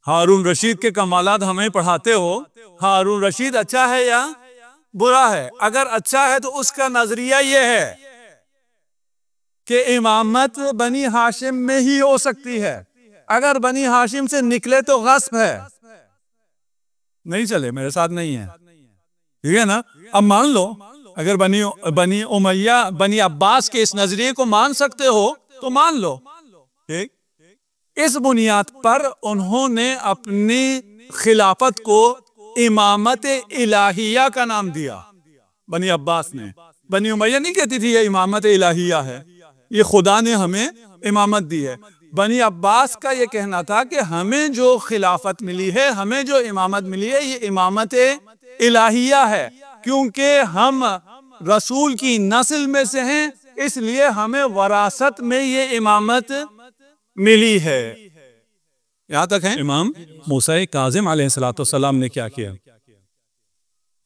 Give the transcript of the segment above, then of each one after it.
हारून रशीद के कमालात हमें पढ़ाते हो, हारून रशीद अच्छा है या बुरा है? अगर अच्छा है तो उसका नजरिया ये है कि इमामत बनी हाशिम में ही हो सकती है, अगर बनी हाशिम से निकले तो गस्ब है, नहीं चले, मेरे साथ नहीं है, ठीक है ना? अब मान लो अगर बनी उमैया बनी अब्बास के इस नजरिए को मान सकते हो तो मान लो, ठीक? इस बुनियाद पर उन्होंने अपनी खिलाफत को इमामत इलाहिया का नाम दिया, बनी अब्बास ने। बनी उमैया नहीं कहती थी ये इमामत इलाहिया है, ये खुदा ने हमें इमामत दी है। बनी अब्बास का ये कहना था कि हमें जो खिलाफत मिली है, हमें जो इमामत मिली है, ये इमामत इलाहिया है, क्योंकि हम रसूल की नस्ल में से हैं, इसलिए हमें वरासत में ये इमामत मिली है। यहां तक है। इमाम मूसा काज़िम अलैहिस्सलाम ने क्या किया?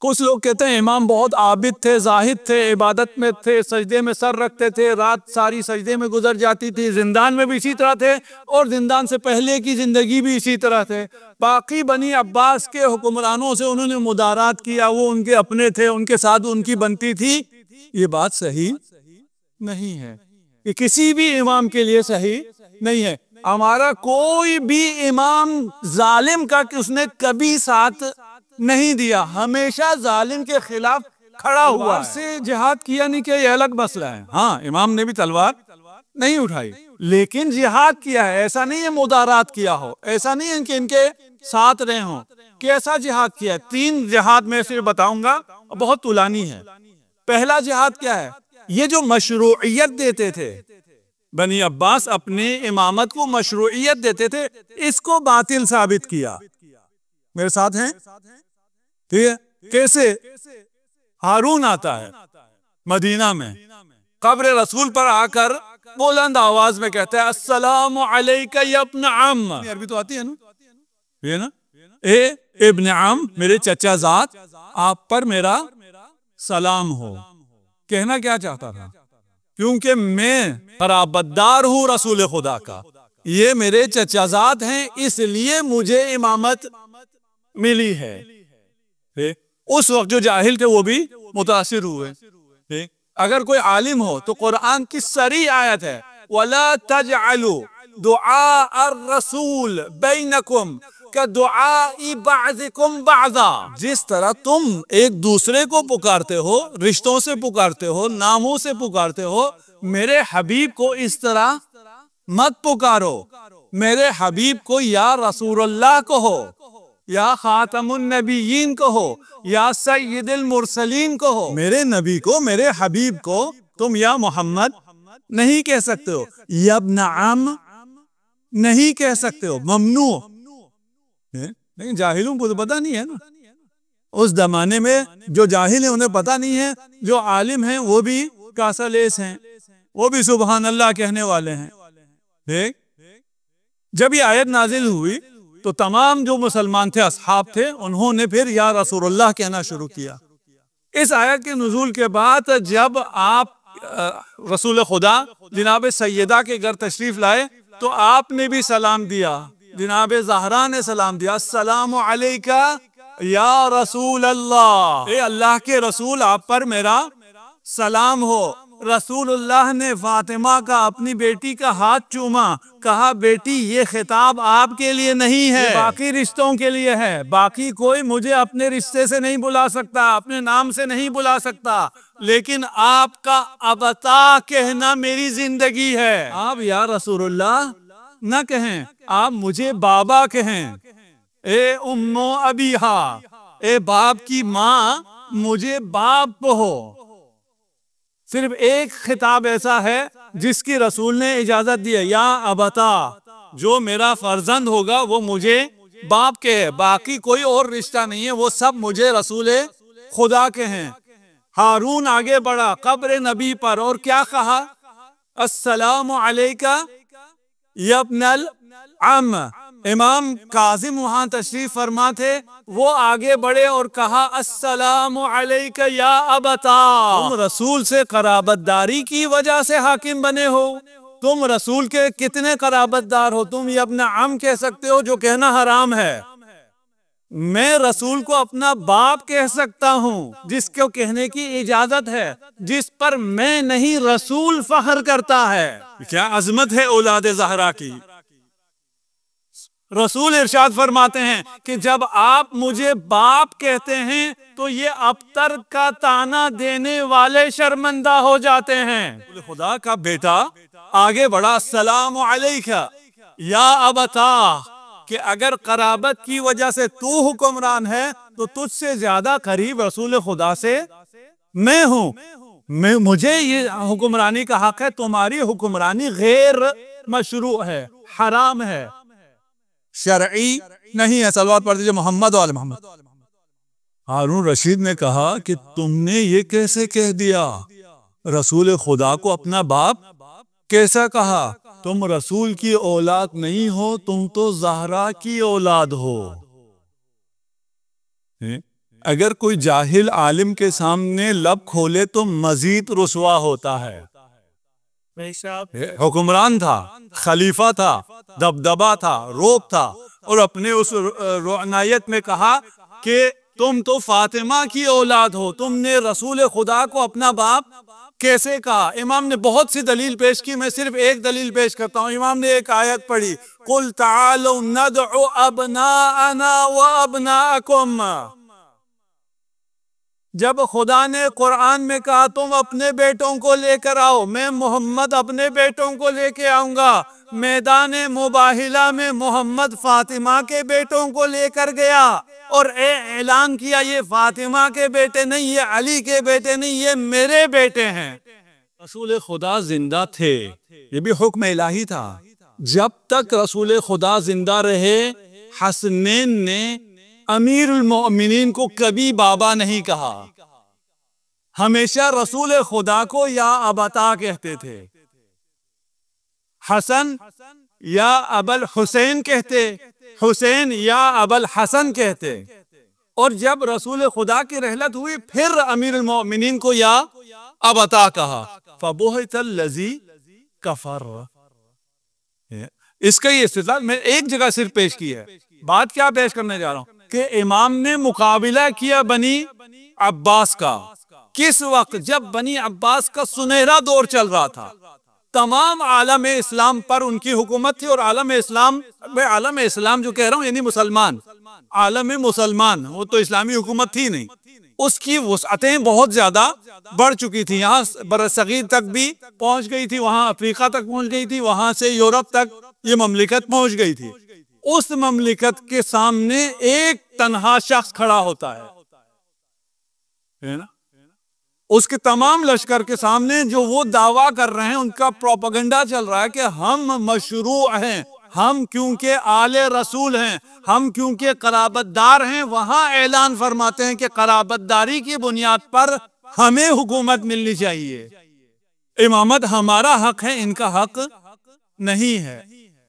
कुछ लोग कहते हैं इमाम बहुत आबिद थे, जाहिद थे, इबादत में थे, सजदे में सर रखते थे, रात सारी सजदे में गुजर जाती थी, जिंदान में भी इसी तरह थे और जिंदान से पहले की जिंदगी भी इसी तरह थे। बाकी बनी अब्बास के हुक्मरानों से उन्होंने मुदारात किया, वो उनके अपने थे, उनके साथ उनकी बनती थी। ये बात सही नहीं है, ये किसी भी इमाम के लिए सही नहीं है। हमारा कोई भी इमाम जालिम का कि उसने कभी साथ नहीं दिया, हमेशा जालिम के खिलाफ खड़ा हुआ से जिहाद किया नहीं किया ये अलग मसला है। हाँ, इमाम ने भी तलवार नहीं उठाई, लेकिन जिहाद किया है। ऐसा नहीं है मुदारात किया हो, ऐसा नहीं है कि इनके साथ रहे हो। कैसा जिहाद किया है? 3 जिहाद में से बताऊंगा, बहुत तुलानी है। पहला जिहाद क्या है? ये जो मशरूइयत देते थे, बनी अब्बास अपने इमामत को मशरूइयत देते थे, इसको बातिल साबित किया। मेरे साथ हैं? ठीक है। कैसे? हारून आता है मदीना में, कब्र रसूल पर आकर बुलंद आवाज में कहता है अस्सलामु अलैका या इब्न अम। अरबी तो आती है ना, ये ना, ए इब्न अम, मेरे चचा जात, आप पर मेरा सलाम हो। कहना क्या चाहता था? क्योंकि मैं खराबतदार हूं रसूल खुदा का, ये मेरे चचाजाद हैं, इसलिए मुझे इमामत मिली है। उस वक्त जो जाहिल थे वो भी मुतासिर हुए। अगर कोई आलिम हो तो कुरान की सरी आयत है, वला तजअलू दुआ ar-रसूल बैनकुम का दुआई बाज़िकुम बाज़ा। जिस तरह तुम एक दूसरे को पुकारते हो, रिश्तों से पुकारते हो, नामों से पुकारते हो, मेरे हबीब को इस तरह मत पुकारो। मेरे हबीब को या रसूलुल्लाह कहो, या खातमुन नबीयीन कहो, या सय्यदुल मुरसलीन कहो। मेरे नबी को, मेरे हबीब को तुम या मोहम्मद नहीं कह सकते हो, या इब्न अम नहीं कह सकते हो, ममनू। लेकिन जाहिलों को तो पता नहीं है ना, उस जमाने में जो जाहिल है उन्हें पता नहीं है, जो आलिम हैं वो भी कासालेस हैं, वो भी सुबहान अल्लाह कहने वाले हैं। देख, जब ये आयत नाजिल हुई तो तमाम जो मुसलमान थे, असहाब थे, उन्होंने फिर या रसूलुल्लाह कहना शुरू किया। इस आयत के नुज़ूल के बाद जब आप रसूल खुदा जनाब सैयदा के घर तशरीफ लाए तो आपने भी सलाम दिया, जनाब ज़हरा ने सलाम दिया, अस्सलामु अलैका या रसूल अल्लाह, ए अल्लाह के रसूल आप पर मेरा सलाम हो। रसूलुल्लाह ने फातिमा का, अपनी बेटी का हाथ चूमा, कहा बेटी ये खिताब आपके लिए नहीं है, बाकी रिश्तों के लिए है। बाकी कोई मुझे अपने रिश्ते से नहीं बुला सकता, अपने नाम से नहीं बुला सकता, लेकिन आपका अबता कहना मेरी जिंदगी है। आप या रसूलुल्लाह न कहें, आप मुझे बाबा कहें, ए उम्मो अबीहा, ए बाप की माँ, मुझे बाप हो। सिर्फ एक खिताब ऐसा है जिसकी रसूल ने इजाजत दी है, या अबता, जो मेरा फर्जंद होगा वो मुझे बाप के है, बाकी कोई और रिश्ता नहीं है, वो सब मुझे रसूल खुदा के हैं। हारून आगे बढ़ा कब्र नबी पर और क्या कहा? अस्सलामु अलैका या इब्नल अम। इमाम काजिम वहां तशरीफ फरमा थे, वो आगे बढ़े और कहा अस्सलामु अलैका या अबता। तुम रसूल से कराबतदारी की वजह से हाकिम बने हो तुम रसूल के कितने कराबतदार हो? तुम ये अपना आम कह सकते हो, जो कहना हराम है। मैं रसूल को अपना बाप कह सकता हूं, जिसको कहने की इजाजत है, जिस पर मैं नहीं रसूल फख्र करता है। क्या अजमत है औलाद ज़हरा की। रसूल इरशाद फरमाते हैं कि जब आप मुझे बाप कहते हैं तो ये अबतर का ताना देने वाले शर्मिंदा हो जाते हैं। खुदा का बेटा आगे बढ़ा, अस्सलामु अलैका या अबता, कि अगर कराबत की वजह से तू हुक्मरान है तो तुझसे ज्यादा करीब रसूल खुदा से मैं हूं। मुझे ये हुक्मरानी का हक है, तुम्हारी हुक्मरानी गैर मशरू है, हराम है, शरई नहीं है। सलवात पढ़ दीजिए मोहम्मद वाले मोहम्मद। हारून रशीद ने कहा कि तुमने ये कैसे कह दिया, रसूल खुदा को अपना बाप कैसा कहा? तुम रसूल की औलाद नहीं हो, तुम तो ज़हरा की औलाद हो। अगर कोई जाहिल आलिम के सामने लब खोले तो मजीद रुसवा होता है। हुक्मरान था, खलीफा था, दबदबा था, रोब था, और अपने उस रोनायत में कहा कि तुम तो फातिमा की औलाद हो, तुमने रसूल खुदा को अपना बाप कैसे कहा? इमाम ने बहुत सी दलील पेश की, मैं सिर्फ एक दलील पेश करता हूँ। इमाम ने एक आयत पढ़ी, कुल ताअलू नदउ अबनाअना व अबनाअकुम। जब खुदा ने कुरान में कहा तुम अपने बेटों को लेकर आओ, मैं मोहम्मद अपने बेटों को लेके आऊंगा। मैदान मुबाहिला में मोहम्मद फातिमा के बेटों को लेकर गया और ऐलान किया ये फातिमा के बेटे नहीं, ये अली के बेटे नहीं, ये मेरे बेटे हैं। रसूल खुदा जिंदा थे, ये भी हुक्म इलाही था। जब तक रसूल खुदा जिंदा रहे, हसनैन ने अमीरुल मोमिनीन को कभी बाबा नहीं कहा, हमेशा रसूल खुदा को या अबता कहते थे। हसन या अबल हुसैन कहते, हुसैन या अबल हसन कहते। और जब रसूल खुदा की रहलत हुई फिर अमीरुल मोमिनीन को या अबता कहा। फबुहितल लज़ी कफर। इसका ये इस्तिदलाल मैं एक जगह सिर्फ पेश की है। बात क्या पेश करने जा रहा हूं कि इमाम ने मुकाबिला किया बनी अब्बास का। किस वक्त? जब बनी अब्बास का सुनहरा दौर चल रहा था, तमाम आलम इस्लाम पर उनकी हुकूमत थी। और आलम इस्लाम, मैं आलम इस्लाम जो कह रहा हूँ यानी मुसलमान, आलम मुसलमान, वो तो इस्लामी हुकूमत थी नहीं, उसकी वसअतें बहुत ज्यादा बढ़ चुकी थी। यहाँ बरसगीर तक भी पहुंच गई थी, वहां अफ्रीका तक पहुंच गई थी, वहां से यूरोप तक ये ममलिकत पहुंच गई थी। उस ममलिकत के सामने एक तन्हा शख्स खड़ा होता है ना, उसके तमाम लश्कर के सामने जो वो दावा कर रहे हैं, उनका प्रोपेगेंडा चल रहा है कि हम मशरू हैं, हम क्योंकि आले रसूल हैं, हम क्योंकि कराबतदार हैं। वहां ऐलान फरमाते हैं कि कराबतदारी की बुनियाद पर हमें हुकूमत मिलनी चाहिए, इमामत हमारा हक है, इनका हक नहीं है।